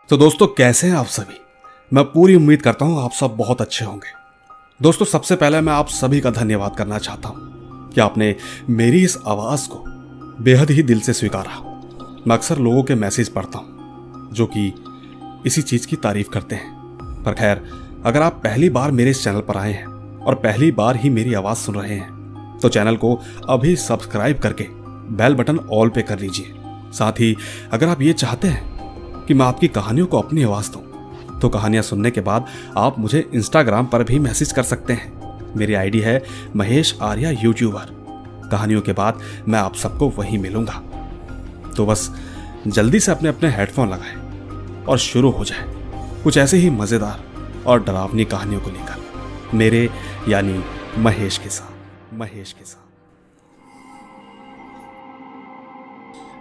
तो दोस्तों कैसे हैं आप सभी। मैं पूरी उम्मीद करता हूं आप सब बहुत अच्छे होंगे। दोस्तों सबसे पहले मैं आप सभी का धन्यवाद करना चाहता हूं कि आपने मेरी इस आवाज़ को बेहद ही दिल से स्वीकारा। मैं अक्सर लोगों के मैसेज पढ़ता हूं जो कि इसी चीज़ की तारीफ करते हैं। पर खैर, अगर आप पहली बार मेरे इस चैनल पर आए हैं और पहली बार ही मेरी आवाज़ सुन रहे हैं तो चैनल को अभी सब्सक्राइब करके बेल बटन ऑल पे कर लीजिए। साथ ही अगर आप ये चाहते हैं कि मैं आपकी कहानियों को अपनी आवाज़ दूं तो कहानियां सुनने के बाद आप मुझे इंस्टाग्राम पर भी मैसेज कर सकते हैं। मेरी आईडी है महेश आर्या यूट्यूबर। कहानियों के बाद मैं आप सबको वहीं मिलूंगा। तो बस जल्दी से अपने अपने हेडफोन लगाएं और शुरू हो जाए कुछ ऐसे ही मज़ेदार और डरावनी कहानियों को लेकर मेरे यानी महेश के साथ।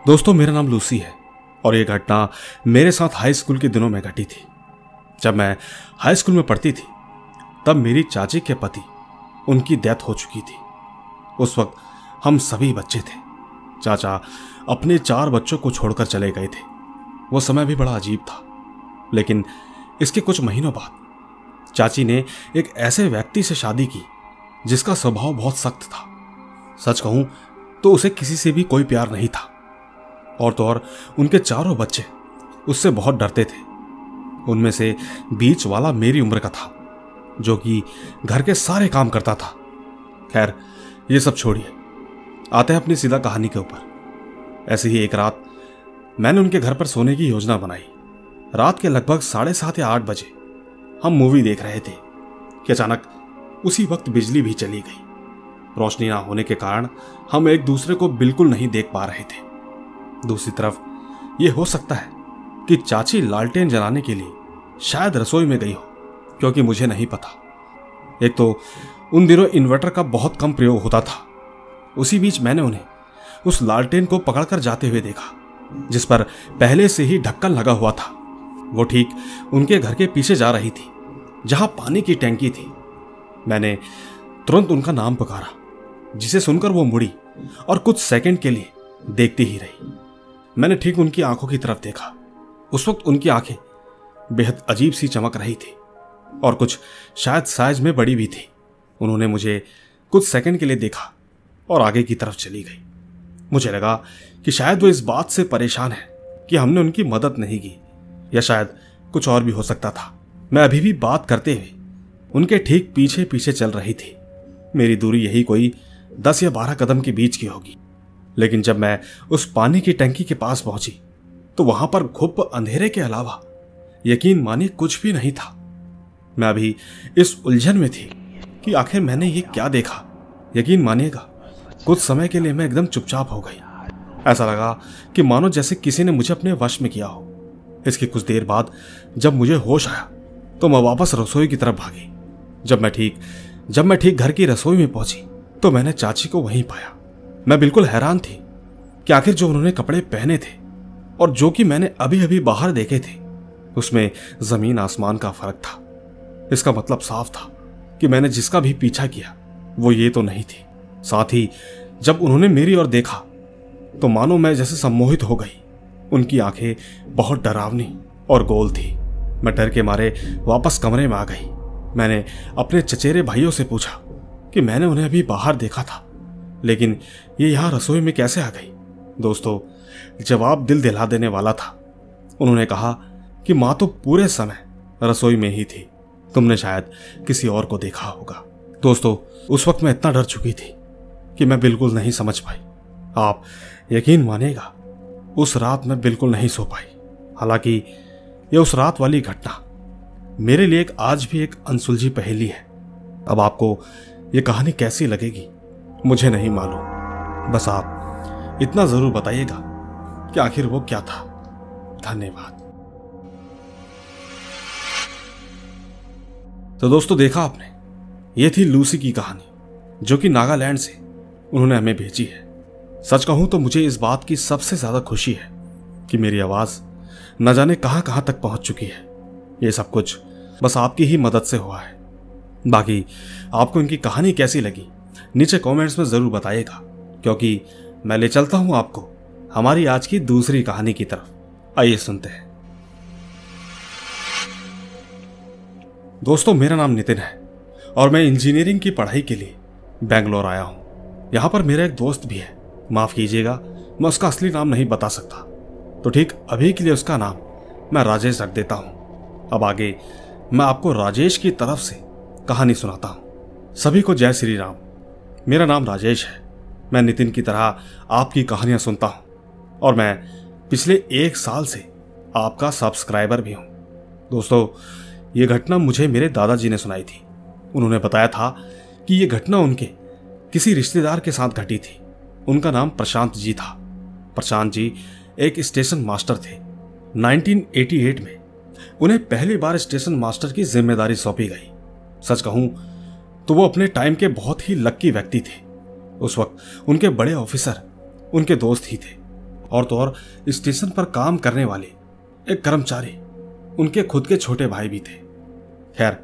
दोस्तों मेरा नाम लूसी है और यह घटना मेरे साथ हाई स्कूल के दिनों में घटी थी। जब मैं हाई स्कूल में पढ़ती थी तब मेरी चाची के पति, उनकी डेथ हो चुकी थी। उस वक्त हम सभी बच्चे थे। चाचा अपने 4 बच्चों को छोड़कर चले गए थे। वो समय भी बड़ा अजीब था। लेकिन इसके कुछ महीनों बाद चाची ने एक ऐसे व्यक्ति से शादी की जिसका स्वभाव बहुत सख्त था। सच कहूं तो उसे किसी से भी कोई प्यार नहीं था। और तो और उनके 4 बच्चे उससे बहुत डरते थे। उनमें से बीच वाला मेरी उम्र का था जो कि घर के सारे काम करता था। खैर ये सब छोड़िए, आते हैं अपनी सीधा कहानी के ऊपर। ऐसी ही एक रात मैंने उनके घर पर सोने की योजना बनाई। रात के लगभग 7:30 या 8 बजे हम मूवी देख रहे थे कि अचानक उसी वक्त बिजली भी चली गई। रोशनी ना होने के कारण हम एक दूसरे को बिल्कुल नहीं देख पा रहे थे। दूसरी तरफ यह हो सकता है कि चाची लालटेन जलाने के लिए शायद रसोई में गई हो, क्योंकि मुझे नहीं पता। एक तो उन दिनों इन्वर्टर का बहुत कम प्रयोग होता था। उसी बीच मैंने उन्हें उस लालटेन को पकड़कर जाते हुए देखा जिस पर पहले से ही ढक्कन लगा हुआ था। वो ठीक उनके घर के पीछे जा रही थी जहां पानी की टैंकी थी। मैंने तुरंत उनका नाम पुकारा, जिसे सुनकर वो मुड़ी और कुछ सेकंड के लिए देखती ही रही। मैंने ठीक उनकी आंखों की तरफ देखा। उस वक्त उनकी आंखें बेहद अजीब सी चमक रही थी और कुछ शायद साइज में बड़ी भी थी। उन्होंने मुझे कुछ सेकंड के लिए देखा और आगे की तरफ चली गई। मुझे लगा कि शायद वो इस बात से परेशान है कि हमने उनकी मदद नहीं की, या शायद कुछ और भी हो सकता था। मैं अभी भी बात करते हुए उनके ठीक पीछे पीछे चल रही थी। मेरी दूरी यही कोई 10 या 12 कदम के बीच की होगी। लेकिन जब मैं उस पानी की टंकी के पास पहुंची तो वहां पर घुप अंधेरे के अलावा यकीन मानिए कुछ भी नहीं था। मैं अभी इस उलझन में थी कि आखिर मैंने ये क्या देखा। यकीन मानिएगा कुछ समय के लिए मैं एकदम चुपचाप हो गई। ऐसा लगा कि मानो जैसे किसी ने मुझे अपने वश में किया हो। इसके कुछ देर बाद जब मुझे होश आया तो मैं वापस रसोई की तरफ भागी। जब मैं ठीक घर की रसोई में पहुंची तो मैंने चाची को वहीं पाया। मैं बिल्कुल हैरान थी कि आखिर जो उन्होंने कपड़े पहने थे और जो कि मैंने अभी अभी बाहर देखे थे उसमें जमीन आसमान का फर्क था। इसका मतलब साफ था कि मैंने जिसका भी पीछा किया वो ये तो नहीं थी। साथ ही जब उन्होंने मेरी ओर देखा तो मानो मैं जैसे सम्मोहित हो गई। उनकी आंखें बहुत डरावनी और गोल थी। मैं डर के मारे वापस कमरे में आ गई। मैंने अपने चचेरे भाइयों से पूछा कि मैंने उन्हें अभी बाहर देखा था, लेकिन ये यहां रसोई में कैसे आ गई। दोस्तों जवाब दिल दिला देने वाला था। उन्होंने कहा कि मां तो पूरे समय रसोई में ही थी, तुमने शायद किसी और को देखा होगा। दोस्तों उस वक्त मैं इतना डर चुकी थी कि मैं बिल्कुल नहीं समझ पाई। आप यकीन मानिएगा उस रात मैं बिल्कुल नहीं सो पाई। हालांकि यह उस रात वाली घटना मेरे लिए आज भी एक अनसुलझी पहेली है। अब आपको यह कहानी कैसी लगेगी मुझे नहीं मालूम। बस आप इतना जरूर बताइएगा कि आखिर वो क्या था। धन्यवाद। तो दोस्तों देखा आपने, ये थी लूसी की कहानी जो कि नागालैंड से उन्होंने हमें भेजी है। सच कहूं तो मुझे इस बात की सबसे ज्यादा खुशी है कि मेरी आवाज न जाने कहां कहां तक पहुंच चुकी है। ये सब कुछ बस आपकी ही मदद से हुआ है। बाकी आपको इनकी कहानी कैसी लगी नीचे कमेंट्स में जरूर बताइएगा, क्योंकि मैं ले चलता हूं आपको हमारी आज की दूसरी कहानी की तरफ। आइए सुनते हैं। दोस्तों, मेरा नाम नितिन है और मैं इंजीनियरिंग की पढ़ाई के लिए बेंगलोर आया हूँ। यहाँ पर मेरा एक दोस्त भी है। माफ़ कीजिएगा, मैं उसका असली नाम नहीं बता सकता, तो ठीक अभी के लिए उसका नाम मैं राजेश रख देता हूँ। अब आगे मैं आपको राजेश की तरफ से कहानी सुनाता हूँ। सभी को जय श्री राम। मेरा नाम राजेश है। मैं नितिन की तरह आपकी कहानियाँ सुनता हूँ और मैं पिछले 1 साल से आपका सब्सक्राइबर भी हूँ। दोस्तों, ये घटना मुझे मेरे दादाजी ने सुनाई थी। उन्होंने बताया था कि ये घटना उनके किसी रिश्तेदार के साथ घटी थी। उनका नाम प्रशांत जी था। प्रशांत जी एक स्टेशन मास्टर थे। 1988 में उन्हें पहली बार स्टेशन मास्टर की जिम्मेदारी सौंपी गई। सच कहूं तो वो अपने टाइम के बहुत ही लक्की व्यक्ति थे। उस वक्त उनके बड़े ऑफिसर उनके दोस्त ही थे, और तो और स्टेशन पर काम करने वाले एक कर्मचारी उनके खुद के छोटे भाई भी थे। खैर,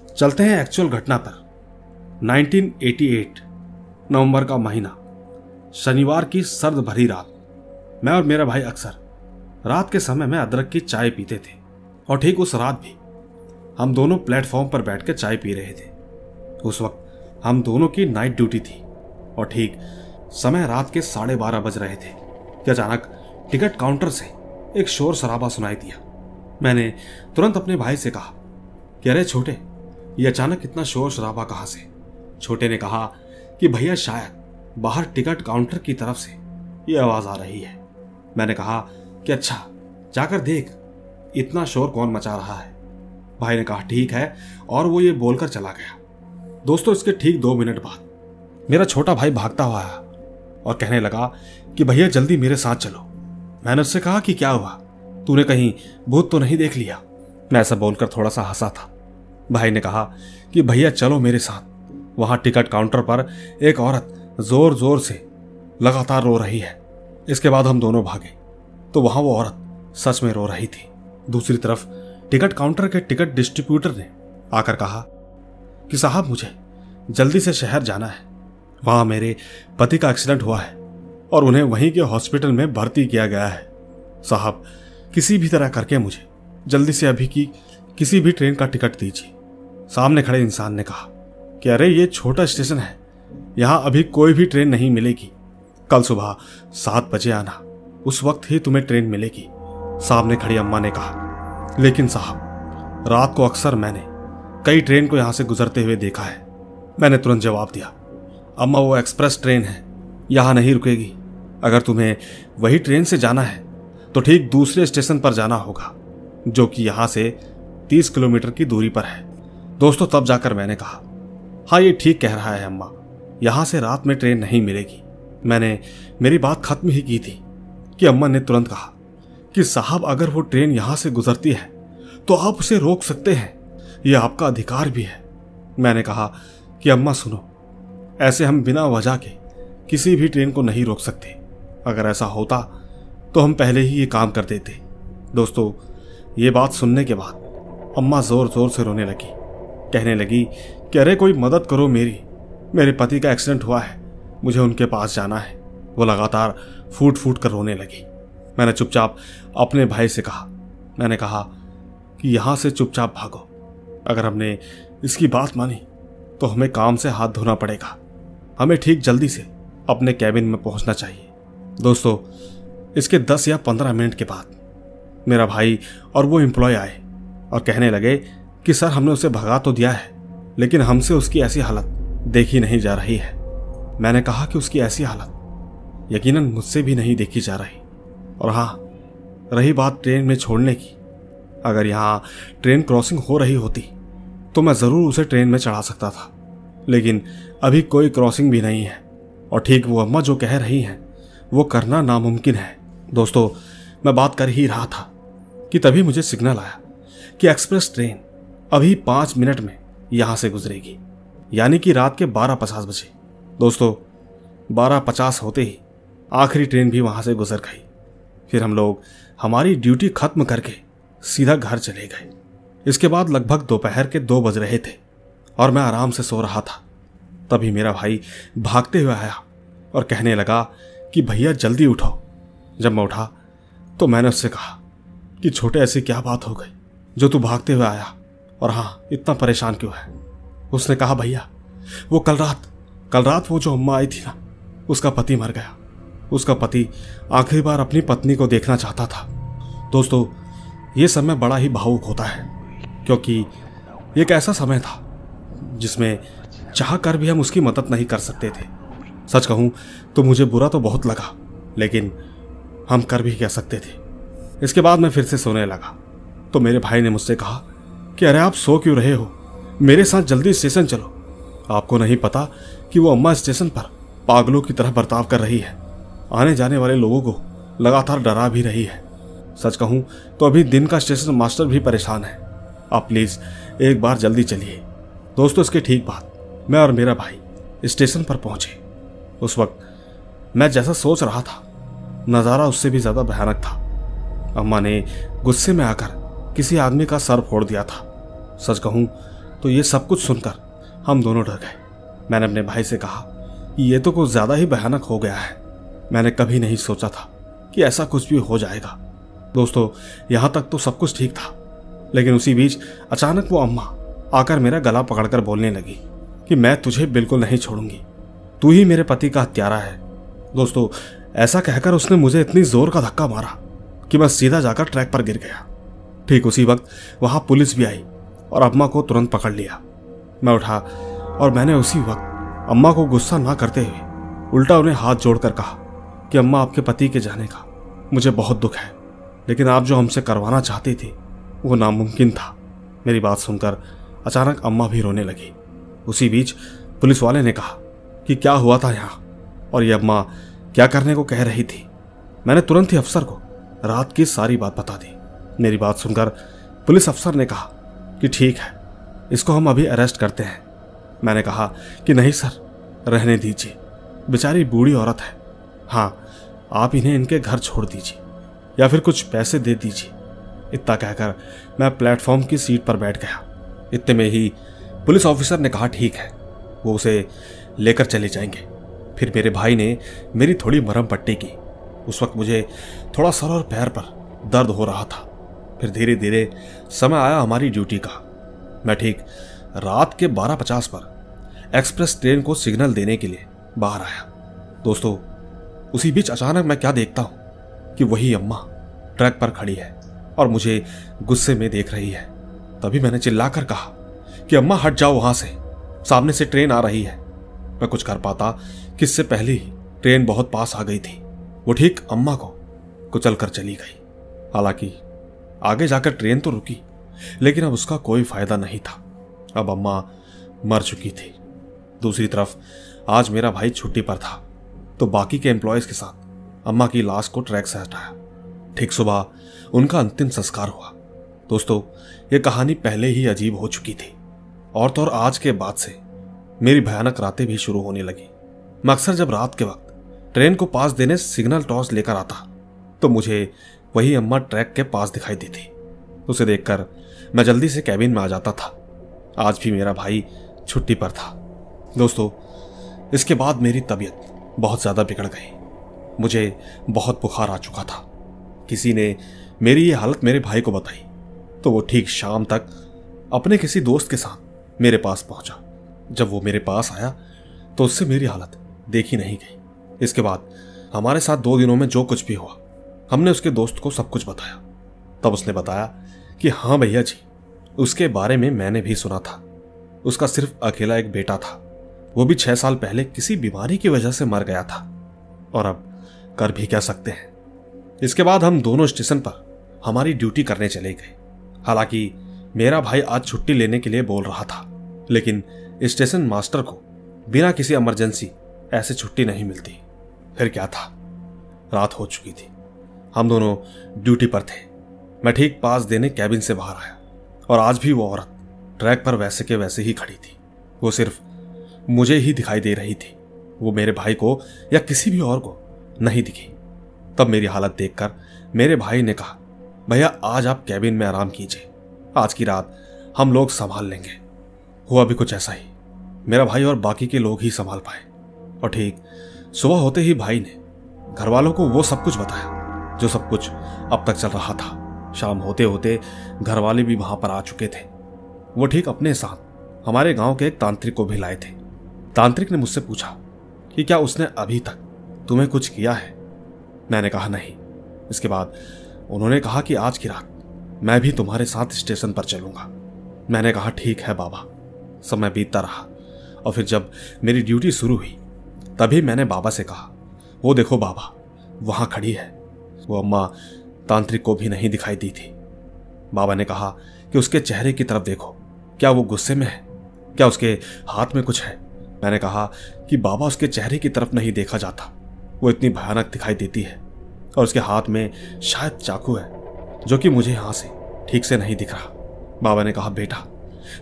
चलते हैं एक्चुअल घटना पर। 1988 नवंबर का महीना, शनिवार की सर्द भरी रात। मैं और मेरा भाई अक्सर रात के समय में अदरक की चाय पीते थे, और ठीक उस रात भी हम दोनों प्लेटफॉर्म पर बैठकर चाय पी रहे थे। उस वक्त हम दोनों की नाइट ड्यूटी थी और ठीक समय रात के 12:30 बज रहे थे कि अचानक टिकट काउंटर से एक शोर शराबा सुनाई दिया। मैंने तुरंत अपने भाई से कहा कि अरे छोटे, ये अचानक इतना शोर शराबा कहाँ से? छोटे ने कहा कि भैया शायद बाहर टिकट काउंटर की तरफ से ये आवाज आ रही है। मैंने कहा कि अच्छा, जाकर देख इतना शोर कौन मचा रहा है। भाई ने कहा ठीक है, और वो ये बोलकर चला गया। दोस्तों, इसके ठीक 2 मिनट बाद मेरा छोटा भाई भागता हुआ आया और कहने लगा कि भैया जल्दी मेरे साथ चलो। मैंने उससे कहा कि क्या हुआ, तूने कहीं भूत तो नहीं देख लिया? मैं ऐसा बोलकर थोड़ा सा हंसा था। भाई ने कहा कि भैया चलो मेरे साथ। वहां टिकट काउंटर पर एक औरत जोर जोर से लगातार रो रही है। इसके बाद हम दोनों भागे तो वहां वो औरत सच में रो रही थी। दूसरी तरफ टिकट काउंटर के टिकट डिस्ट्रीब्यूटर ने आकर कहा कि साहब मुझे जल्दी से शहर जाना है, वहां मेरे पति का एक्सीडेंट हुआ है और उन्हें वहीं के हॉस्पिटल में भर्ती किया गया है। साहब किसी भी तरह करके मुझे जल्दी से अभी की किसी भी ट्रेन का टिकट दीजिए। सामने खड़े इंसान ने कहा कि अरे ये छोटा स्टेशन है, यहां अभी कोई भी ट्रेन नहीं मिलेगी। कल सुबह 7 बजे आना, उस वक्त ही तुम्हें ट्रेन मिलेगी। सामने खड़ी अम्मा ने कहा लेकिन साहब रात को अक्सर मैंने कई ट्रेन को यहां से गुजरते हुए देखा है। मैंने तुरंत जवाब दिया अम्मा वो एक्सप्रेस ट्रेन है, यहां नहीं रुकेगी। अगर तुम्हें वही ट्रेन से जाना है तो ठीक दूसरे स्टेशन पर जाना होगा, जो कि यहां से 30 किलोमीटर की दूरी पर है। दोस्तों, तब जाकर मैंने कहा हाँ ये ठीक कह रहा है अम्मा, यहां से रात में ट्रेन नहीं मिलेगी। मैंने मेरी बात खत्म ही की थी कि अम्मा ने तुरंत कहा कि साहब अगर वो ट्रेन यहां से गुजरती है तो आप उसे रोक सकते हैं, यह आपका अधिकार भी है। मैंने कहा कि अम्मा सुनो, ऐसे हम बिना वजह के किसी भी ट्रेन को नहीं रोक सकते। अगर ऐसा होता तो हम पहले ही ये काम कर देते। दोस्तों, ये बात सुनने के बाद अम्मा जोर जोर से रोने लगी। कहने लगी कि अरे कोई मदद करो मेरे पति का एक्सीडेंट हुआ है, मुझे उनके पास जाना है। वो लगातार फूट फूट कर रोने लगी। मैंने चुपचाप अपने भाई से कहा, मैंने कहा कि यहां से चुपचाप भागो। अगर हमने इसकी बात मानी तो हमें काम से हाथ धोना पड़ेगा। हमें ठीक जल्दी से अपने कैबिन में पहुंचना चाहिए। दोस्तों, इसके 10 या 15 मिनट के बाद मेरा भाई और वो एम्प्लॉय आए और कहने लगे कि सर हमने उसे भगा तो दिया है, लेकिन हमसे उसकी ऐसी हालत देखी नहीं जा रही है। मैंने कहा कि उसकी ऐसी हालत यकीनन मुझसे भी नहीं देखी जा रही। और हाँ, रही बात ट्रेन में छोड़ने की, अगर यहाँ ट्रेन क्रॉसिंग हो रही होती तो मैं ज़रूर उसे ट्रेन में चढ़ा सकता था, लेकिन अभी कोई क्रॉसिंग भी नहीं है और ठीक वो अम्मा जो कह रही हैं वो करना नामुमकिन है। दोस्तों, मैं बात कर ही रहा था कि तभी मुझे सिग्नल आया कि एक्सप्रेस ट्रेन अभी 5 मिनट में यहाँ से गुजरेगी, यानी कि रात के 12:50 बजे। दोस्तों, 12:50 होते ही आखिरी ट्रेन भी वहाँ से गुजर गई। फिर हम लोग हमारी ड्यूटी खत्म करके सीधा घर चले गए। इसके बाद लगभग दोपहर के 2 बज रहे थे और मैं आराम से सो रहा था। तभी मेरा भाई भागते हुए आया और कहने लगा कि भैया जल्दी उठो। जब मैं उठा तो मैंने उससे कहा कि छोटे ऐसी क्या बात हो गई जो तू भागते हुए आया? और हाँ, इतना परेशान क्यों है? उसने कहा, भैया वो कल रात वो जो अम्मा आई थी ना, उसका पति मर गया। उसका पति आखिरी बार अपनी पत्नी को देखना चाहता था। दोस्तों, ये समय बड़ा ही भावुक होता है, क्योंकि ये एक ऐसा समय था जिसमें चाह कर भी हम उसकी मदद नहीं कर सकते थे। सच कहूं तो मुझे बुरा तो बहुत लगा, लेकिन हम कर भी क्या सकते थे। इसके बाद मैं फिर से सोने लगा तो मेरे भाई ने मुझसे कहा कि अरे आप सो क्यों रहे हो, मेरे साथ जल्दी स्टेशन चलो। आपको नहीं पता कि वो अम्मा स्टेशन पर पागलों की तरह बर्ताव कर रही है, आने जाने वाले लोगों को लगातार डरा भी रही है। सच कहूं तो अभी दिन का स्टेशन मास्टर भी परेशान है। आप प्लीज एक बार जल्दी चलिए। दोस्तों, इसके ठीक बाद मैं और मेरा भाई स्टेशन पर पहुंचे। उस वक्त मैं जैसा सोच रहा था, नजारा उससे भी ज्यादा भयानक था। अम्मा ने गुस्से में आकर किसी आदमी का सर फोड़ दिया था। सच कहूं तो ये सब कुछ सुनकर हम दोनों डर गए। मैंने अपने भाई से कहा कि ये तो कुछ ज्यादा ही भयानक हो गया है। मैंने कभी नहीं सोचा था कि ऐसा कुछ भी हो जाएगा। दोस्तों, यहां तक तो सब कुछ ठीक था, लेकिन उसी बीच अचानक वो अम्मा आकर मेरा गला पकड़कर बोलने लगी कि मैं तुझे बिल्कुल नहीं छोड़ूंगी, तू ही मेरे पति का हत्यारा है। दोस्तों, ऐसा कहकर उसने मुझे इतनी जोर का धक्का मारा कि मैं सीधा जाकर ट्रैक पर गिर गया। ठीक उसी वक्त वहां पुलिस भी आई और अम्मा को तुरंत पकड़ लिया। मैं उठा और मैंने उसी वक्त अम्मा को गुस्सा ना करते हुए उल्टा उन्हें हाथ जोड़कर कहा कि अम्मा, आपके पति के जाने का मुझे बहुत दुख है, लेकिन आप जो हमसे करवाना चाहती थी वो नामुमकिन था। मेरी बात सुनकर अचानक अम्मा भी रोने लगी। उसी बीच पुलिस वाले ने कहा कि क्या हुआ था यहाँ और ये अम्मा क्या करने को कह रही थी। मैंने तुरंत ही अफसर को रात की सारी बात बता दी। मेरी बात सुनकर पुलिस अफसर ने कहा कि ठीक है, इसको हम अभी अरेस्ट करते हैं। मैंने कहा कि नहीं सर, रहने दीजिए, बेचारी बूढ़ी औरत है। हाँ, आप इन्हें इनके घर छोड़ दीजिए या फिर कुछ पैसे दे दीजिए। इतना कहकर मैं प्लेटफॉर्म की सीट पर बैठ गया। इतने में ही पुलिस ऑफिसर ने कहा ठीक है, वो उसे लेकर चले जाएंगे। फिर मेरे भाई ने मेरी थोड़ी मरहम पट्टी की। उस वक्त मुझे थोड़ा सर और पैर पर दर्द हो रहा था। फिर धीरे धीरे समय आया हमारी ड्यूटी का। मैं ठीक रात के 12:50 पर एक्सप्रेस ट्रेन को सिग्नल देने के लिए बाहर आया। दोस्तों, उसी बीच अचानक मैं क्या देखता हूं कि वही अम्मा ट्रैक पर खड़ी है और मुझे गुस्से में देख रही है। तभी मैंने चिल्लाकर कहा कि अम्मा हट जाओ वहां से, सामने से ट्रेन आ रही है। मैं कुछ कर पाता कि इससे पहले ही ट्रेन बहुत पास आ गई थी। वो ठीक अम्मा को कुचल कर चली गई। हालांकि आगे जाकर ट्रेन तो रुकी, लेकिन अब उसका कोई फायदा नहीं था। अब अम्मा मर चुकी थी। दूसरी तरफ आज मेरा भाई छुट्टी पर था, तो बाकी के एम्प्लॉयज के साथ अम्मा की लाश को ट्रैक से हटाया। ठीक सुबह उनका अंतिम संस्कार हुआ। दोस्तों, यह कहानी पहले ही अजीब हो चुकी थी और तो और आज के बाद से मेरी भयानक रातें भी शुरू होने लगी। मैं अक्सर जब रात के वक्त ट्रेन को पास देने सिग्नल टॉर्च लेकर आता तो मुझे वही अम्मा ट्रैक के पास दिखाई दी थी। उसे देखकर मैं जल्दी से कैबिन में आ जाता था। आज भी मेरा भाई छुट्टी पर था। दोस्तों, इसके बाद मेरी तबीयत बहुत ज्यादा बिगड़ गई। मुझे बहुत बुखार आ चुका था। किसी ने मेरी ये हालत मेरे भाई को बताई तो वो ठीक शाम तक अपने किसी दोस्त के साथ मेरे पास पहुंचा। जब वो मेरे पास आया तो उससे मेरी हालत देखी नहीं गई। इसके बाद हमारे साथ 2 दिनों में जो कुछ भी हुआ, हमने उसके दोस्त को सब कुछ बताया। तब उसने बताया कि हाँ भैया जी, उसके बारे में मैंने भी सुना था। उसका सिर्फ अकेला एक बेटा था, वो भी 6 साल पहले किसी बीमारी की वजह से मर गया था, और अब कर भी क्या सकते हैं। इसके बाद हम दोनों स्टेशन पर हमारी ड्यूटी करने चले गए। हालांकि मेरा भाई आज छुट्टी लेने के लिए बोल रहा था, लेकिन स्टेशन मास्टर को बिना किसी इमरजेंसी ऐसे छुट्टी नहीं मिलती। फिर क्या था, रात हो चुकी थी। हम दोनों ड्यूटी पर थे। मैं ठीक पास देने कैबिन से बाहर आया और आज भी वो औरत ट्रैक पर वैसे के वैसे ही खड़ी थी। वो सिर्फ मुझे ही दिखाई दे रही थी, वो मेरे भाई को या किसी भी और को नहीं दिखी। तब मेरी हालत देखकर मेरे भाई ने कहा, भैया आज आप कैबिन में आराम कीजिए, आज की रात हम लोग संभाल लेंगे। हुआ भी कुछ ऐसा ही। मेरा भाई और बाकी के लोग ही संभाल पाए, और ठीक सुबह होते ही भाई ने घर वालों को वो सब कुछ बताया जो सब कुछ अब तक चल रहा था। शाम होते होते घर वाले भी वहां पर आ चुके थे। वो ठीक अपने साथ हमारे गांव के एक तांत्रिक को भी लाए थे। तांत्रिक ने मुझसे पूछा कि क्या उसने अभी तक तुम्हें कुछ किया है। मैंने कहा नहीं। इसके बाद उन्होंने कहा कि आज की रात मैं भी तुम्हारे साथ स्टेशन पर चलूंगा। मैंने कहा ठीक है बाबा। समय बीतता रहा और फिर जब मेरी ड्यूटी शुरू हुई तभी मैंने बाबा से कहा, वो देखो बाबा, वहां खड़ी है। वो अम्मा तांत्रिक को भी नहीं दिखाई दी थी। बाबा ने कहा कि उसके चेहरे की तरफ देखो, क्या वो गुस्से में है, क्या उसके हाथ में कुछ है। मैंने कहा कि बाबा उसके चेहरे की तरफ नहीं देखा जाता, वो इतनी भयानक दिखाई देती है और उसके हाथ में शायद चाकू है जो कि मुझे यहां से ठीक से नहीं दिख रहा। बाबा ने कहा बेटा,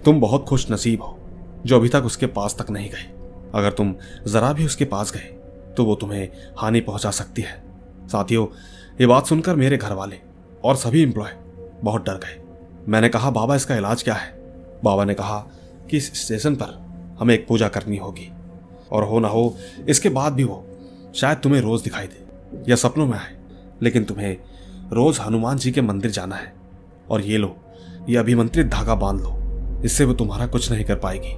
तुम बहुत खुश नसीब हो जो अभी तक उसके पास तक नहीं गए। अगर तुम जरा भी उसके पास गए तो वो तुम्हें हानि पहुंचा सकती है। साथियों, ये बात सुनकर मेरे घर वाले और सभी एम्प्लॉय बहुत डर गए। मैंने कहा बाबा इसका इलाज क्या है। बाबा ने कहा कि इस स्टेशन पर हमें एक पूजा करनी होगी और हो ना हो इसके बाद भी वो शायद तुम्हें रोज दिखाई दे या सपनों में आए, लेकिन तुम्हें रोज हनुमान जी के मंदिर जाना है और ये लो, ये अभिमंत्रित धागा बांध लो, इससे वो तुम्हारा कुछ नहीं कर पाएगी।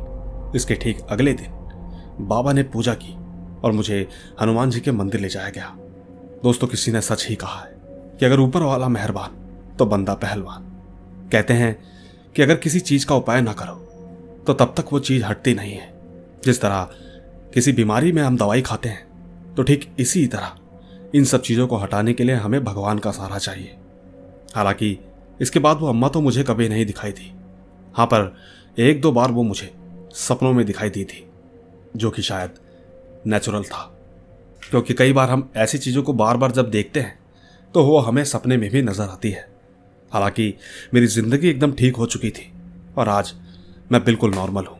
इसके ठीक अगले दिन बाबा ने पूजा की और मुझे हनुमान जी के मंदिर ले जाया गया। दोस्तों, किसी ने सच ही कहा है कि अगर ऊपर वाला मेहरबान तो बंदा पहलवान। कहते हैं कि अगर किसी चीज का उपाय ना करो तो तब तक वो चीज हटती नहीं है। जिस तरह किसी बीमारी में हम दवाई खाते हैं तो ठीक इसी तरह इन सब चीजों को हटाने के लिए हमें भगवान का सहारा चाहिए। हालांकि इसके बाद वो अम्मा तो मुझे कभी नहीं दिखाई दी। हाँ, पर एक दो बार वो मुझे सपनों में दिखाई दी थी, जो कि शायद नेचुरल था, क्योंकि कई बार हम ऐसी चीजों को बार बार जब देखते हैं तो वो हमें सपने में भी नजर आती है। हालांकि मेरी जिंदगी एकदम ठीक हो चुकी थी और आज मैं बिल्कुल नॉर्मल हूं।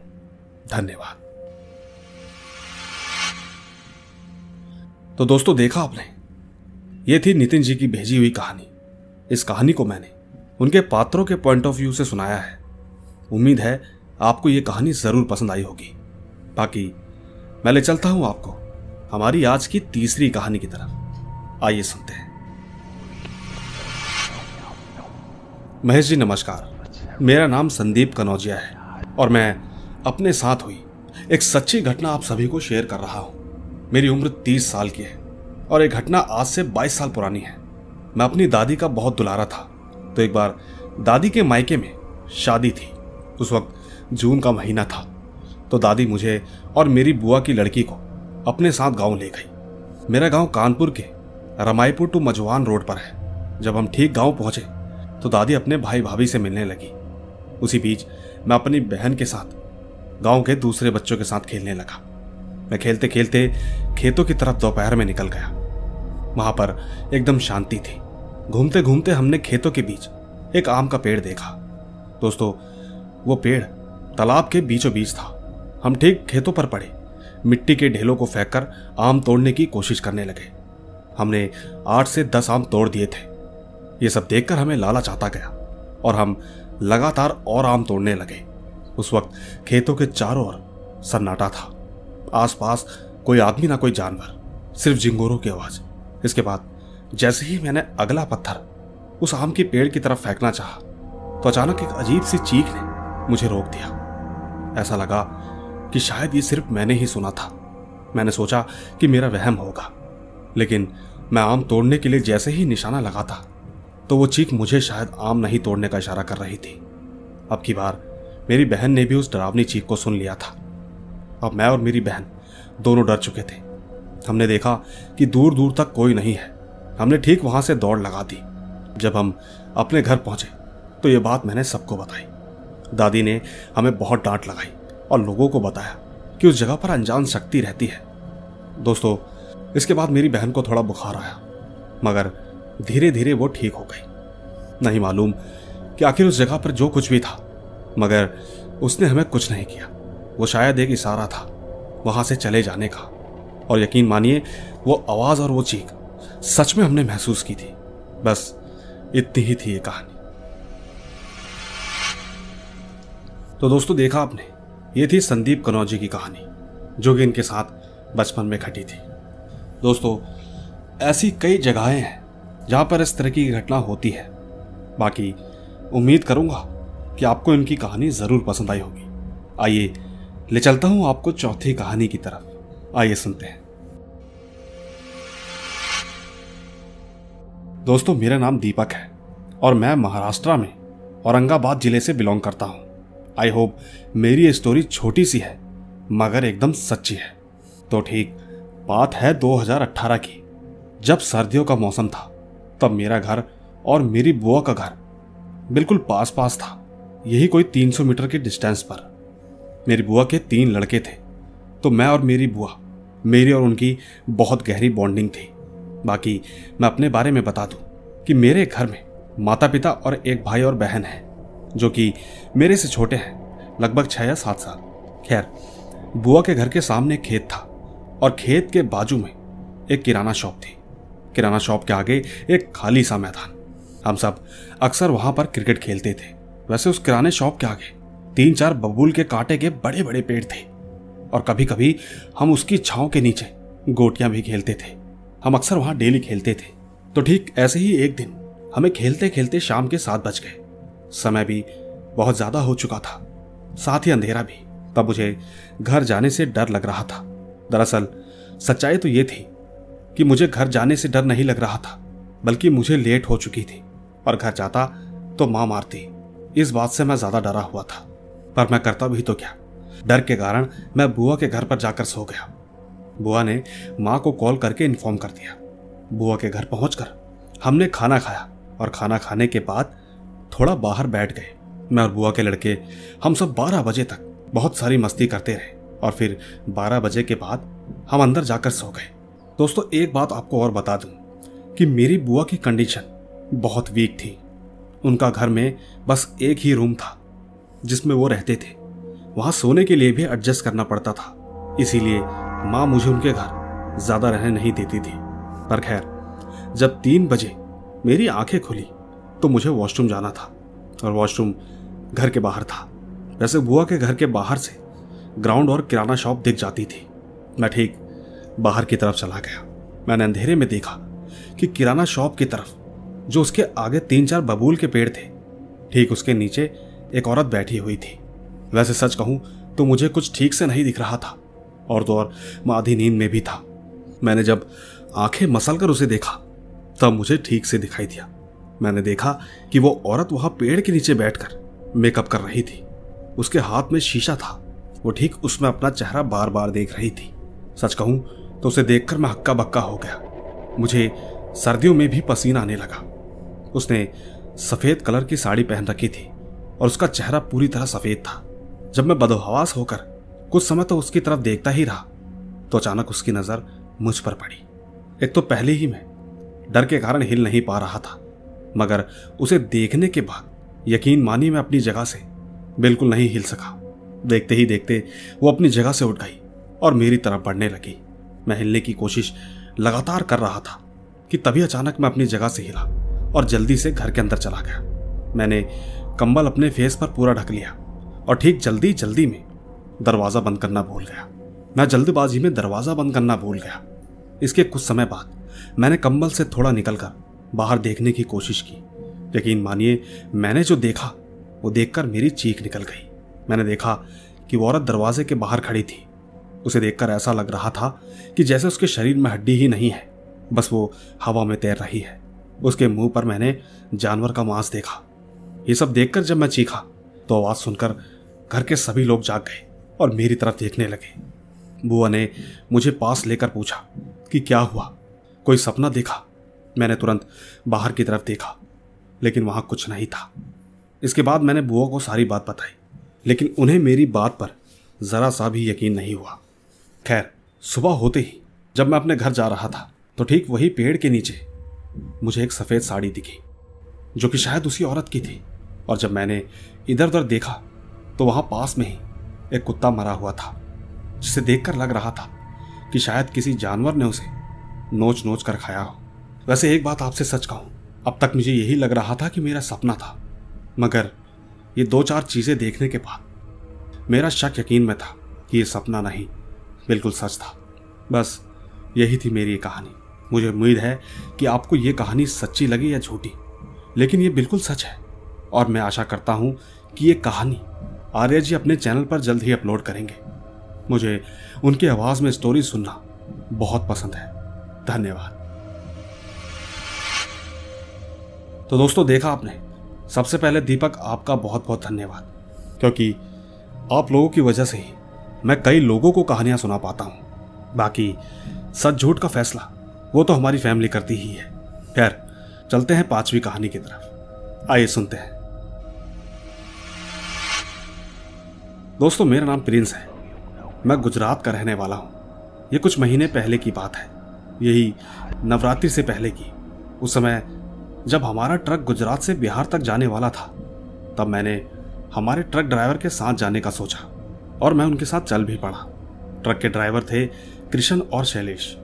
धन्यवाद। तो दोस्तों, देखा आपने, ये थी नितिन जी की भेजी हुई कहानी। इस कहानी को मैंने उनके पात्रों के पॉइंट ऑफ व्यू से सुनाया है। उम्मीद है आपको ये कहानी जरूर पसंद आई होगी। बाकी मैं ले चलता हूं आपको हमारी आज की तीसरी कहानी की तरफ। आइए सुनते हैं। महेश जी नमस्कार। मेरा नाम संदीप कनौजिया है और मैं अपने साथ हुई एक सच्ची घटना आप सभी को शेयर कर रहा हूं। मेरी उम्र 30 साल की है और एक घटना आज से 22 साल पुरानी है। मैं अपनी दादी का बहुत दुलारा था, तो एक बार दादी के मायके में शादी थी। उस वक्त जून का महीना था, तो दादी मुझे और मेरी बुआ की लड़की को अपने साथ गांव ले गई। मेरा गांव कानपुर के रमाईपुर टू मजवान रोड पर है। जब हम ठीक गांव पहुंचे तो दादी अपने भाई भाभी से मिलने लगी। उसी बीच मैं अपनी बहन के साथ गांव के दूसरे बच्चों के साथ खेलने लगा। मैं खेलते खेलते खेतों की तरफ दोपहर में निकल गया। वहां पर एकदम शांति थी। घूमते घूमते हमने खेतों के बीच एक आम का पेड़ देखा। दोस्तों, वो पेड़ तालाब के बीचों बीच था। हम ठीक खेतों पर पड़े मिट्टी के ढेलों को फेंककर आम तोड़ने की कोशिश करने लगे। हमने 8 से 10 आम तोड़ दिए थे। ये सब देखकर हमें लालच आता गया और हम लगातार और आम तोड़ने लगे। उस वक्त खेतों के चारों ओर सन्नाटा था। आसपास कोई आदमी ना कोई जानवर, सिर्फ झिंगोरों की आवाज। इसके बाद जैसे ही मैंने अगला पत्थर उस आम के पेड़ की तरफ फेंकना चाहा तो अचानक एक अजीब सी चीख ने मुझे रोक दिया। ऐसा लगा कि शायद ये सिर्फ मैंने ही सुना था। मैंने सोचा कि मेरा वहम होगा, लेकिन मैं आम तोड़ने के लिए जैसे ही निशाना लगाता तो वो चीख मुझे शायद आम नहीं तोड़ने का इशारा कर रही थी। अब की बार मेरी बहन ने भी उस डरावनी चीख को सुन लिया था। अब मैं और मेरी बहन दोनों डर चुके थे। हमने देखा कि दूर दूर तक कोई नहीं है। हमने ठीक वहां से दौड़ लगा दी। जब हम अपने घर पहुंचे तो ये बात मैंने सबको बताई। दादी ने हमें बहुत डांट लगाई और लोगों को बताया कि उस जगह पर अनजान शक्ति रहती है। दोस्तों, इसके बाद मेरी बहन को थोड़ा बुखार आया, मगर धीरे धीरे वो ठीक हो गई। नहीं मालूम कि आखिर उस जगह पर जो कुछ भी था, मगर उसने हमें कुछ नहीं किया। वो शायद एक इशारा था वहां से चले जाने का। और यकीन मानिए, वो आवाज और वो चीख सच में हमने महसूस की थी। बस इतनी ही थी ये कहानी। तो दोस्तों, देखा आपने, ये थी संदीप कनौजी की कहानी, जो कि इनके साथ बचपन में घटी थी। दोस्तों, ऐसी कई जगहें हैं जहां पर इस तरह की घटना होती है। बाकी उम्मीद करूंगा कि आपको इनकी कहानी जरूर पसंद आई होगी। आइए ले चलता हूं आपको चौथी कहानी की तरफ। आइए सुनते हैं। दोस्तों, मेरा नाम दीपक है और मैं महाराष्ट्र में औरंगाबाद जिले से बिलोंग करता हूं। आई होप मेरी स्टोरी छोटी सी है मगर एकदम सच्ची है। तो ठीक बात है 2018 की, जब सर्दियों का मौसम था। तब मेरा घर और मेरी बुआ का घर बिल्कुल पास पास था, यही कोई 300 मीटर के डिस्टेंस पर। मेरी बुआ के 3 लड़के थे, तो मैं और मेरी बुआ, मेरी और उनकी बहुत गहरी बॉन्डिंग थी। बाकी मैं अपने बारे में बता दूं कि मेरे घर में माता पिता और एक भाई और बहन है जो कि मेरे से छोटे हैं, लगभग 6 या 7 साल। खैर, बुआ के घर के सामने खेत था और खेत के बाजू में एक किराना शॉप थी। किराना शॉप के आगे एक खाली सा मैदान। हम सब अक्सर वहां पर क्रिकेट खेलते थे। वैसे उस किराने शॉप के आगे 3-4 बबूल के कांटे के बड़े बड़े पेड़ थे और कभी कभी हम उसकी छांव के नीचे गोटियां भी खेलते थे। हम अक्सर वहां डेली खेलते थे। तो ठीक ऐसे ही एक दिन हमें खेलते खेलते शाम के 7 बज गए। समय भी बहुत ज्यादा हो चुका था, साथ ही अंधेरा भी। तब मुझे घर जाने से डर लग रहा था। दरअसल सच्चाई तो ये थी कि मुझे घर जाने से डर नहीं लग रहा था, बल्कि मुझे लेट हो चुकी थी और घर जाता तो मां मारती। इस बात से मैं ज्यादा डरा हुआ था, पर मैं करता भी तो क्या। डर के कारण मैं बुआ के घर पर जाकर सो गया। बुआ ने मां को कॉल करके इन्फॉर्म कर दिया। बुआ के घर पहुंचकर हमने खाना खाया और खाना खाने के बाद थोड़ा बाहर बैठ गए। मैं और बुआ के लड़के हम सब 12 बजे तक बहुत सारी मस्ती करते रहे और फिर 12 बजे के बाद हम अंदर जाकर सो गए। दोस्तों, एक बात आपको और बता दूं कि मेरी बुआ की कंडीशन बहुत वीक थी। उनका घर में बस एक ही रूम था जिसमें वो रहते थे। वहां सोने के लिए भी एडजस्ट करना पड़ता था, इसीलिए मां मुझे उनके घर ज्यादा रहने नहीं देती थी। पर खैर, जब 3 बजे मेरी आंखें खुली तो मुझे वॉशरूम जाना था और वॉशरूम घर के बाहर था। वैसे बुआ के घर के बाहर से ग्राउंड और किराना शॉप दिख जाती थी। मैं ठीक बाहर की तरफ चला गया। मैंने अंधेरे में देखा कि किराना शॉप की तरफ, जो उसके आगे 3-4 बबूल के पेड़ थे, ठीक उसके नीचे एक औरत बैठी हुई थी। वैसे सच कहूं तो मुझे कुछ ठीक से नहीं दिख रहा था और तो और मैं आधी नींद में भी था। मैंने जब आंखें मसलकर उसे देखा तब मुझे ठीक से दिखाई दिया। मैंने देखा कि वो औरत वहां पेड़ के नीचे बैठकर मेकअप कर रही थी। उसके हाथ में शीशा था, वो ठीक उसमें अपना चेहरा बार बार देख रही थी। सच कहूं तो उसे देखकर मैं हक्का बक्का हो गया। मुझे सर्दियों में भी पसीना आने लगा। उसने सफेद कलर की साड़ी पहन रखी थी और उसका चेहरा पूरी तरह सफेद था। जब मैं बदहवास होकर कुछ समय तो उसकी तरफ देखता ही रहा तो अचानक उसकी नजर मुझ पर पड़ी। एक तो पहले ही मैं डर के कारण हिल नहीं पा रहा था, मगर उसे देखने के बाद यकीन मानिए मैं अपनी जगह से बिल्कुल नहीं हिल सका। देखते ही देखते वो अपनी जगह से उठ गई और मेरी तरफ बढ़ने लगी। मैं हिलने की कोशिश लगातार कर रहा था कि तभी अचानक मैं अपनी जगह से हिला और जल्दी से घर के अंदर चला गया। मैंने कंबल अपने फेस पर पूरा ढक लिया और ठीक जल्दी जल्दी में दरवाजा बंद करना भूल गया। मैं जल्दबाजी में दरवाजा बंद करना भूल गया। इसके कुछ समय बाद मैंने कंबल से थोड़ा निकलकर बाहर देखने की कोशिश की। यकीन मानिए मैंने जो देखा वो देखकर मेरी चीख निकल गई। मैंने देखा कि वो औरत दरवाजे के बाहर खड़ी थी। उसे देखकर ऐसा लग रहा था कि जैसे उसके शरीर में हड्डी ही नहीं है, बस वो हवा में तैर रही है। उसके मुंह पर मैंने जानवर का मांस देखा। ये सब देखकर जब मैं चीखा तो आवाज सुनकर घर के सभी लोग जाग गए और मेरी तरफ देखने लगे। बुआ ने मुझे पास लेकर पूछा कि क्या हुआ, कोई सपना देखा? मैंने तुरंत बाहर की तरफ देखा, लेकिन वहां कुछ नहीं था। इसके बाद मैंने बुआ को सारी बात बताई, लेकिन उन्हें मेरी बात पर जरा सा भी यकीन नहीं हुआ। खैर, सुबह होते ही जब मैं अपने घर जा रहा था तो ठीक वही पेड़ के नीचे मुझे एक सफेद साड़ी दिखी जो कि शायद उसी औरत की थी। और जब मैंने इधर उधर देखा तो वहां पास में ही एक कुत्ता मरा हुआ था, जिसे देखकर लग रहा था कि शायद किसी जानवर ने उसे नोच नोच कर खाया हो। वैसे एक बात आपसे सच कहूं, अब तक मुझे यही लग रहा था कि मेरा सपना था, मगर ये 2-4 चीजें देखने के बाद मेरा शक यकीन में था कि ये सपना नहीं, बिल्कुल सच था। बस यही थी मेरी कहानी। मुझे उम्मीद है कि आपको ये कहानी सच्ची लगी या झूठी, लेकिन ये बिल्कुल सच है और मैं आशा करता हूं कि ये कहानी आर्या जी अपने चैनल पर जल्द ही अपलोड करेंगे। मुझे उनकी आवाज में स्टोरी सुनना बहुत पसंद है। धन्यवाद। तो दोस्तों, देखा आपने, सबसे पहले दीपक आपका बहुत बहुत धन्यवाद, क्योंकि आप लोगों की वजह से ही मैं कई लोगों को कहानियां सुना पाता हूं। बाकी सच झूठ का फैसला वो तो हमारी फैमिली करती ही है। खैर, चलते हैं 5वीं कहानी की तरफ। आइए सुनते हैं। दोस्तों, मेरा नाम प्रिंस है। मैं गुजरात का रहने वाला हूं। ये कुछ महीने पहले की बात है, यही नवरात्रि से पहले की। उस समय जब हमारा ट्रक गुजरात से बिहार तक जाने वाला था, तब मैंने हमारे ट्रक ड्राइवर के साथ जाने का सोचा और मैं उनके साथ चल भी पड़ा। ट्रक के ड्राइवर थे कृष्ण और शैलेश।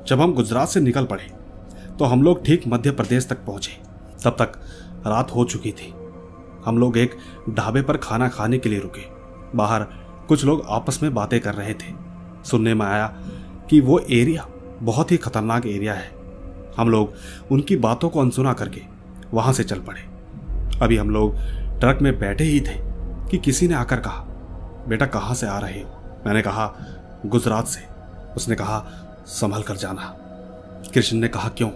जब हम गुजरात से निकल पड़े तो हम लोग ठीक मध्य प्रदेश तक पहुंचे। तब तक रात हो चुकी थी। हम लोग एक ढाबे पर खाना खाने के लिए रुके। बाहर कुछ लोग आपस में बातें कर रहे थे। सुनने में आया कि वो एरिया बहुत ही खतरनाक एरिया है। हम लोग उनकी बातों को अनसुना करके वहां से चल पड़े। अभी हम लोग ट्रक में बैठे ही थे कि किसी ने आकर कहा, बेटा कहाँ से आ रहे हो? मैंने कहा, गुजरात से। उसने कहा, संभल कर जाना। कृष्ण ने कहा, क्यों?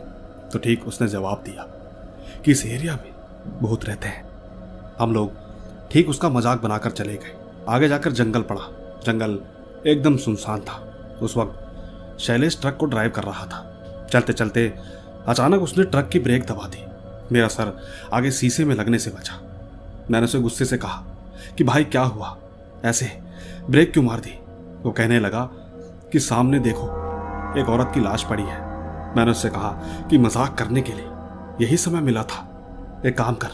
तो ठीक उसने जवाब दिया कि इस एरिया में भूत रहते हैं। हम लोग ठीक उसका मजाक बनाकर चले गए। आगे जाकर जंगल पड़ा। जंगल एकदम सुनसान था। उस वक्त शैलेश ट्रक को ड्राइव कर रहा था। चलते चलते अचानक उसने ट्रक की ब्रेक दबा दी। मेरा सर आगे शीशे में लगने से बचा। मैंने उसे गुस्से से कहा कि भाई क्या हुआ, ऐसे ब्रेक क्यों मार दी? वो कहने लगा कि सामने देखो, एक औरत की लाश पड़ी है। मैंने उससे कहा कि मजाक करने के लिए यही समय मिला था। एक काम कर,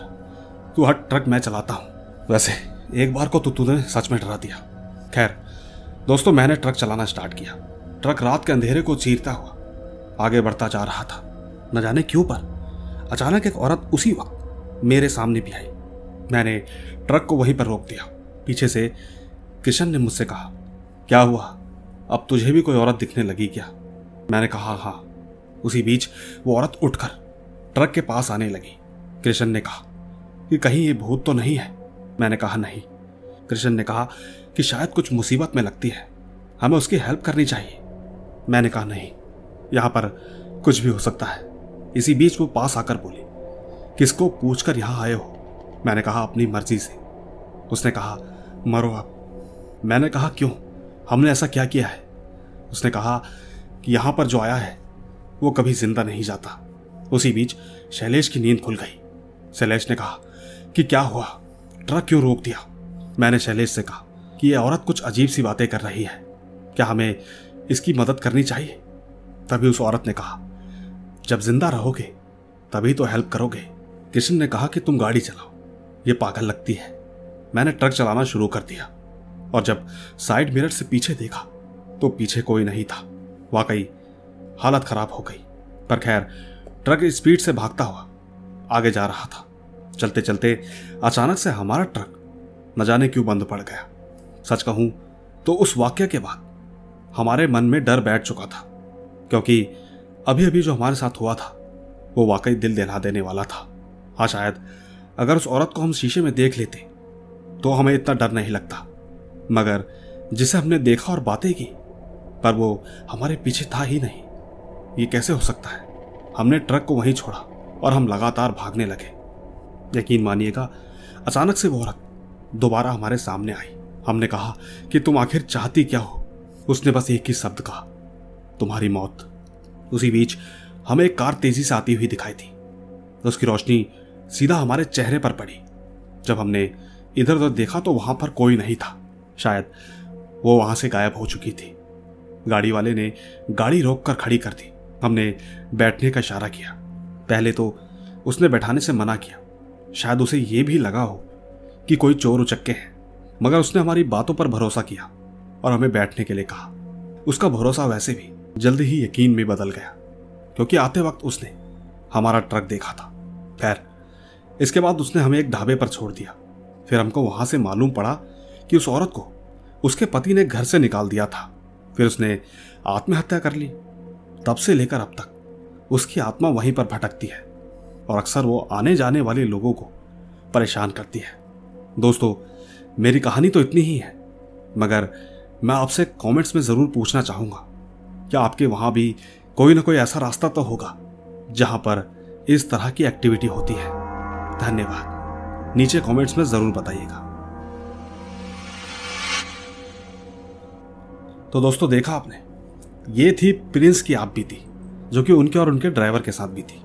तू हट, ट्रक मैं चलाता हूं। वैसे एक बार को तो तूने सच में डरा दिया। खैर दोस्तों, मैंने ट्रक चलाना स्टार्ट किया। ट्रक रात के अंधेरे को चीरता हुआ आगे बढ़ता जा रहा था। न जाने क्यों पर अचानक एक औरत उसी वक्त मेरे सामने भी आई। मैंने ट्रक को वहीं पर रोक दिया। पीछे से किशन ने मुझसे कहा, क्या हुआ, अब तुझे भी कोई औरत दिखने लगी क्या? मैंने कहा, हाँ। उसी बीच वो औरत उठकर ट्रक के पास आने लगी। कृष्ण ने कहा कि कहीं ये भूत तो नहीं है? मैंने कहा, नहीं। कृष्ण ने कहा कि शायद कुछ मुसीबत में लगती है, हमें उसकी हेल्प करनी चाहिए। मैंने कहा, नहीं, यहां पर कुछ भी हो सकता है। इसी बीच वो पास आकर बोली, किसको पूछकर यहां आए हो? मैंने कहा, अपनी मर्जी से। उसने कहा, मरो अब। मैंने कहा, क्यों, हमने ऐसा क्या किया है? उसने कहा कि यहां पर जो आया है वो कभी जिंदा नहीं जाता। उसी बीच शैलेश की नींद खुल गई। शैलेश ने कहा कि क्या हुआ, ट्रक क्यों रोक दिया? मैंने शैलेश से कहा कि ये औरत कुछ अजीब सी बातें कर रही है, क्या हमें इसकी मदद करनी चाहिए? तभी उस औरत ने कहा, जब जिंदा रहोगे तभी तो हेल्प करोगे। कृष्ण ने कहा कि तुम गाड़ी चलाओ, ये पागल लगती है। मैंने ट्रक चलाना शुरू कर दिया और जब साइड मिरर से पीछे देखा तो पीछे कोई नहीं था। वाकई हालत खराब हो गई। पर खैर, ट्रक स्पीड से भागता हुआ आगे जा रहा था। चलते चलते अचानक से हमारा ट्रक न जाने क्यों बंद पड़ गया। सच कहूं तो उस वाक्य के बाद हमारे मन में डर बैठ चुका था, क्योंकि अभी अभी जो हमारे साथ हुआ था वो वाकई दिल दहला देने वाला था। हाँ, शायद अगर उस औरत को हम शीशे में देख लेते तो हमें इतना डर नहीं लगता, मगर जिसे हमने देखा और बातें की पर वो हमारे पीछे था ही नहीं। ये कैसे हो सकता है? हमने ट्रक को वहीं छोड़ा और हम लगातार भागने लगे। यकीन मानिएगा, अचानक से वो औरत दोबारा हमारे सामने आई। हमने कहा कि तुम आखिर चाहती क्या हो? उसने बस एक ही शब्द कहा, तुम्हारी मौत। उसी बीच हमें एक कार तेजी से आती हुई दिखाई थी। उसकी रोशनी सीधा हमारे चेहरे पर पड़ी। जब हमने इधर उधर देखा तो वहां पर कोई नहीं था। शायद वो वहां से गायब हो चुकी थी। गाड़ी वाले ने गाड़ी रोककर खड़ी कर दी। हमने बैठने का इशारा किया। पहले तो उसने बैठाने से मना किया। शायद उसे ये भी लगा हो कि कोई चोर उचक्के हैं, मगर उसने हमारी बातों पर भरोसा किया और हमें बैठने के लिए कहा। उसका भरोसा वैसे भी जल्दी ही यकीन में बदल गया, क्योंकि आते वक्त उसने हमारा ट्रक देखा था। खैर, इसके बाद उसने हमें एक ढाबे पर छोड़ दिया। फिर हमको वहां से मालूम पड़ा कि उस औरत को उसके पति ने घर से निकाल दिया था। फिर उसने आत्महत्या कर ली। तब से लेकर अब तक उसकी आत्मा वहीं पर भटकती है और अक्सर वो आने जाने वाले लोगों को परेशान करती है। दोस्तों, मेरी कहानी तो इतनी ही है, मगर मैं आपसे कमेंट्स में ज़रूर पूछना चाहूँगा, क्या आपके वहाँ भी कोई ना कोई ऐसा रास्ता तो होगा जहाँ पर इस तरह की एक्टिविटी होती है। धन्यवाद। नीचे कमेंट्स में ज़रूर बताइएगा। तो दोस्तों, देखा आपने, ये थी प्रिंस की आप बीती, जो कि उनके और उनके ड्राइवर के साथ भी थी।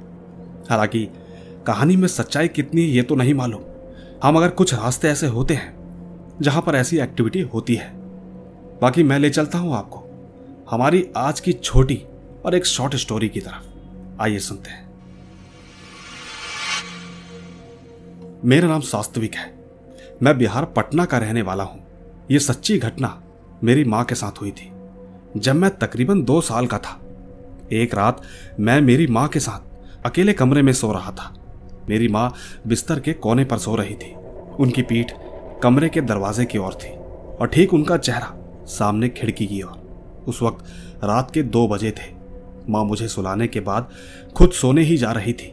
हालांकि कहानी में सच्चाई कितनी ये तो नहीं मालूम। हम अगर कुछ रास्ते ऐसे होते हैं जहां पर ऐसी एक्टिविटी होती है। बाकी मैं ले चलता हूं आपको हमारी आज की छोटी और एक शॉर्ट स्टोरी की तरफ। आइए सुनते हैं। मेरा नाम वास्तविक है। मैं बिहार पटना का रहने वाला हूं। यह सच्ची घटना मेरी मां के साथ हुई थी जब मैं तकरीबन 2 साल का था। एक रात मैं मेरी मां के साथ अकेले कमरे में सो रहा था। मेरी मां बिस्तर के कोने पर सो रही थी। उनकी पीठ कमरे के दरवाजे की ओर थी और ठीक उनका चेहरा सामने खिड़की की ओर। उस वक्त रात के 2 बजे थे। मां मुझे सुलाने के बाद खुद सोने ही जा रही थी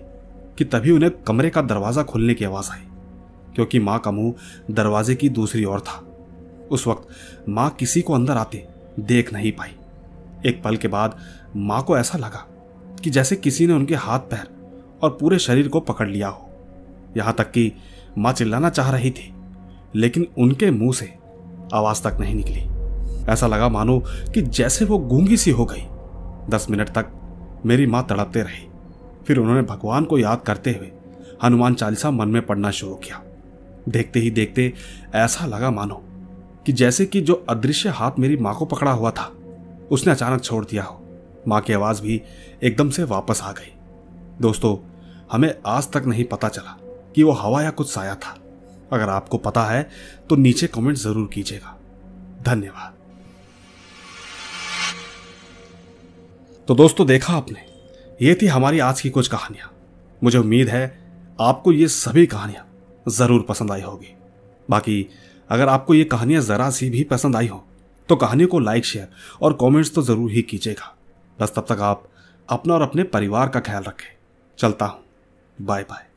कि तभी उन्हें कमरे का दरवाजा खुलने की आवाज आई, क्योंकि मां का मुंह दरवाजे की दूसरी ओर था। उस वक्त मां किसी को अंदर आते देख नहीं पाई। एक पल के बाद मां को ऐसा लगा कि जैसे किसी ने उनके हाथ पैर और पूरे शरीर को पकड़ लिया हो। यहां तक कि मां चिल्लाना चाह रही थी, लेकिन उनके मुंह से आवाज तक नहीं निकली। ऐसा लगा मानो कि जैसे वो गूंगी सी हो गई। 10 मिनट तक मेरी मां तड़पते रही। फिर उन्होंने भगवान को याद करते हुए हनुमान चालीसा मन में पढ़ना शुरू किया। देखते ही देखते ऐसा लगा मानो कि जैसे कि जो अदृश्य हाथ मेरी मां को पकड़ा हुआ था उसने अचानक छोड़ दिया हो। मां की आवाज भी एकदम से वापस आ गई। दोस्तों, हमें आज तक नहीं पता चला कि वो हवा या कुछ साया था। अगर आपको पता है तो नीचे कमेंट जरूर कीजिएगा। धन्यवाद। तो दोस्तों, देखा आपने, ये थी हमारी आज की कुछ कहानियां। मुझे उम्मीद है आपको ये सभी कहानियां जरूर पसंद आई होगी। बाकी अगर आपको ये कहानियां जरा सी भी पसंद आई हो तो कहानियों को लाइक, शेयर और कमेंट्स तो जरूर ही कीजिएगा। बस तब तक आप अपना और अपने परिवार का ख्याल रखें। चलता हूं। Bye bye.